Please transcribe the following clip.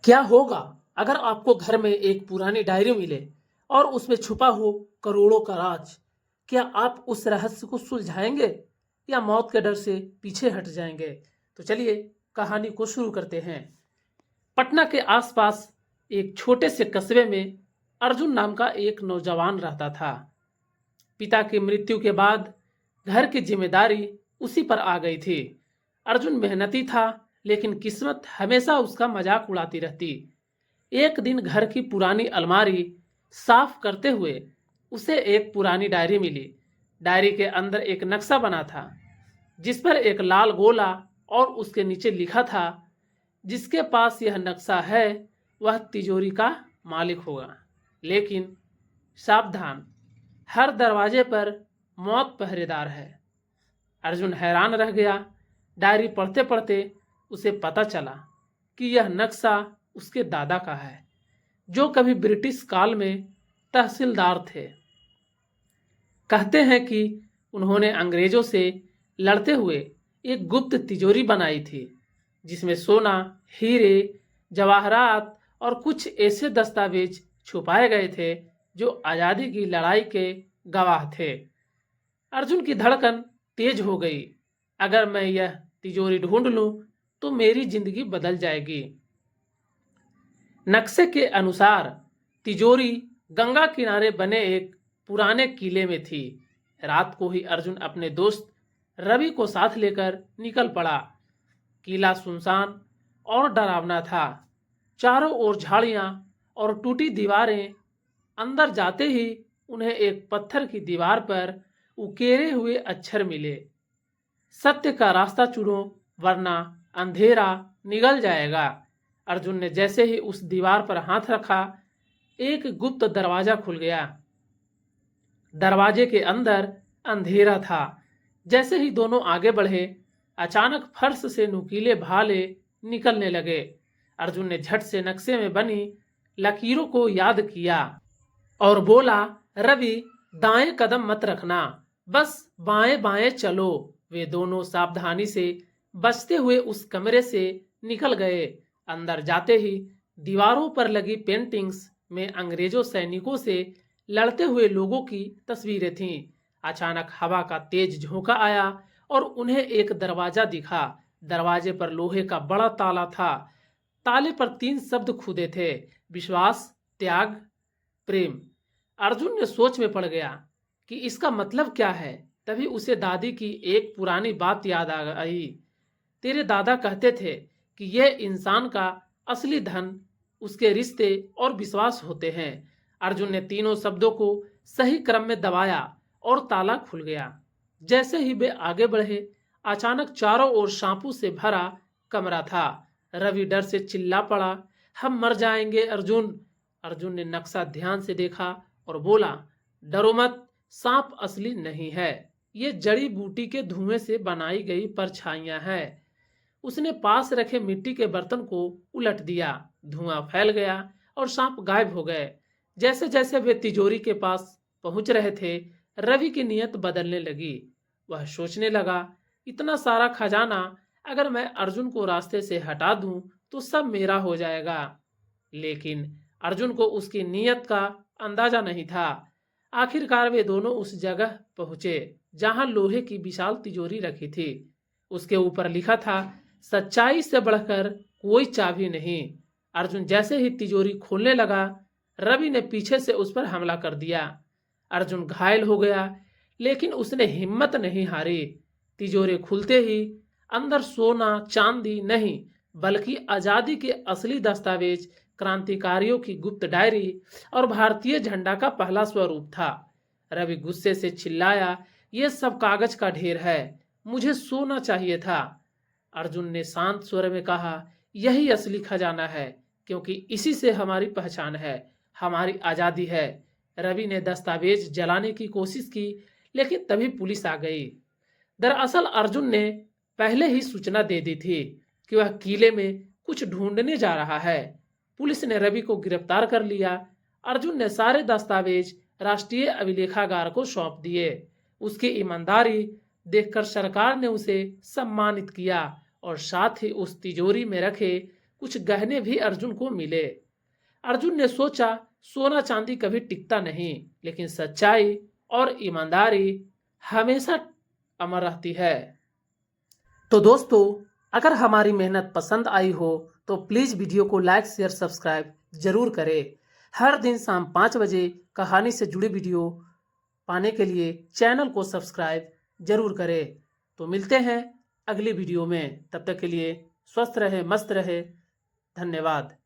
क्या होगा अगर आपको घर में एक पुरानी डायरी मिले और उसमें छुपा हो करोड़ों का राज? क्या आप उस रहस्य को सुलझाएंगे या मौत के डर से पीछे हट जाएंगे? तो चलिए कहानी को शुरू करते हैं। पटना के आसपास एक छोटे से कस्बे में अर्जुन नाम का एक नौजवान रहता था। पिता की मृत्यु के बाद घर की जिम्मेदारी उसी पर आ गई थी। अर्जुन मेहनती था, लेकिन किस्मत हमेशा उसका मजाक उड़ाती रहती। एक दिन घर की पुरानी अलमारी साफ करते हुए उसे एक पुरानी डायरी मिली। डायरी के अंदर एक नक्शा बना था, जिस पर एक लाल गोला और उसके नीचे लिखा था, जिसके पास यह नक्शा है वह तिजोरी का मालिक होगा। लेकिन सावधान, हर दरवाजे पर मौत पहरेदार है। अर्जुन हैरान रह गया। डायरी पढ़ते पढ़ते उसे पता चला कि यह नक्शा उसके दादा का है, जो कभी ब्रिटिश काल में तहसीलदार थे। कहते हैं कि उन्होंने अंग्रेजों से लड़ते हुए एक गुप्त तिजोरी बनाई थी, जिसमें सोना, हीरे, जवाहरात और कुछ ऐसे दस्तावेज छुपाए गए थे जो आज़ादी की लड़ाई के गवाह थे। अर्जुन की धड़कन तेज हो गई। अगर मैं यह तिजोरी ढूंढ लूं तो मेरी जिंदगी बदल जाएगी। नक्शे के अनुसार तिजोरी गंगा किनारे बने एक पुराने किले में थी। रात को ही अर्जुन अपने दोस्त रवि को साथ लेकर निकल पड़ा। किला सुनसान और डरावना था। चारों ओर झाड़ियां और टूटी दीवारें। अंदर जाते ही उन्हें एक पत्थर की दीवार पर उकेरे हुए अक्षर मिले, सत्य का रास्ता चुनो वरना अंधेरा निगल जाएगा। अर्जुन ने जैसे ही उस दीवार पर हाथ रखा, एक गुप्त दरवाजा खुल गया। दरवाजे के अंदर अंधेरा था। जैसे ही दोनों आगे बढ़े, अचानक फर्श से नुकीले भाले निकलने लगे। अर्जुन ने झट से नक्शे में बनी लकीरों को याद किया और बोला, रवि, दाएं कदम मत रखना, बस बाएं बाएं चलो। वे दोनों सावधानी से बचते हुए उस कमरे से निकल गए। अंदर जाते ही दीवारों पर लगी पेंटिंग्स में अंग्रेजों सैनिकों से लड़ते हुए लोगों की तस्वीरें थीं। अचानक हवा का तेज झोंका आया और उन्हें एक दरवाजा दिखा। दरवाजे पर लोहे का बड़ा ताला था। ताले पर 3 शब्द खुदे थे, विश्वास, त्याग, प्रेम। अर्जुन ने सोच में पड़ गया कि इसका मतलब क्या है। तभी उसे दादी की एक पुरानी बात याद आ आई। तेरे दादा कहते थे कि यह इंसान का असली धन उसके रिश्ते और विश्वास होते हैं। अर्जुन ने तीनों शब्दों को सही क्रम में दबाया और ताला खुल गया। जैसे ही वे आगे बढ़े, अचानक चारों ओर सांपों से भरा कमरा था। रवि डर से चिल्ला पड़ा, हम मर जाएंगे अर्जुन। अर्जुन ने नक्शा ध्यान से देखा और बोला, डरो मत, सांप असली नहीं है, ये जड़ी बूटी के धुएं से बनाई गई परछाइयां हैं। उसने पास रखे मिट्टी के बर्तन को उलट दिया। धुआं फैल गया और सांप गायब हो गए। जैसे जैसे वे तिजोरी के पास पहुंच रहे थे, रवि की नीयत बदलने लगी। वह सोचने लगा, इतना सारा खजाना अगर मैं अर्जुन को रास्ते से हटा दूं तो सब मेरा हो जाएगा। लेकिन अर्जुन को उसकी नीयत का अंदाजा नहीं था। आखिरकार वे दोनों उस जगह पहुंचे जहां लोहे की विशाल तिजोरी रखी थी। उसके ऊपर लिखा था, सच्चाई से बढ़कर कोई चाबी नहीं। अर्जुन जैसे ही तिजोरी खोलने लगा, रवि ने पीछे से उस पर हमला कर दिया। अर्जुन घायल हो गया, लेकिन उसने हिम्मत नहीं हारी। तिजोरी खुलते ही अंदर सोना चांदी नहीं, बल्कि आजादी के असली दस्तावेज, क्रांतिकारियों की गुप्त डायरी और भारतीय झंडा का पहला स्वरूप था। रवि गुस्से से चिल्लाया, यह सब कागज का ढेर है, मुझे सोना चाहिए था। अर्जुन ने शांत स्वर में कहा, यही असली खजाना है, क्योंकि इसी से हमारी पहचान है, हमारी आजादी है। रवि ने दस्तावेज जलाने की कोशिश की, लेकिन तभी पुलिस आ गई। दरअसल अर्जुन ने पहले ही सूचना दे दी थी कि वह किले में कुछ ढूंढने जा रहा है। पुलिस ने रवि को गिरफ्तार कर लिया। अर्जुन ने सारे दस्तावेज राष्ट्रीय अभिलेखागार को सौंप दिए। उसकी ईमानदारी देखकर सरकार ने उसे सम्मानित किया और साथ ही उस तिजोरी में रखे कुछ गहने भी अर्जुन को मिले। अर्जुन ने सोचा सोना चांदी कभी टिकता नहीं, लेकिन सच्चाई और ईमानदारी हमेशा अमर रहती है। तो दोस्तों, अगर हमारी मेहनत पसंद आई हो तो प्लीज वीडियो को लाइक शेयर सब्सक्राइब जरूर करें। हर दिन शाम 5 बजे कहानी से जुड़ी वीडियो पाने के लिए चैनल को सब्सक्राइब जरूर करें। तो मिलते हैं अगली वीडियो में, तब तक के लिए स्वस्थ रहे, मस्त रहे। धन्यवाद।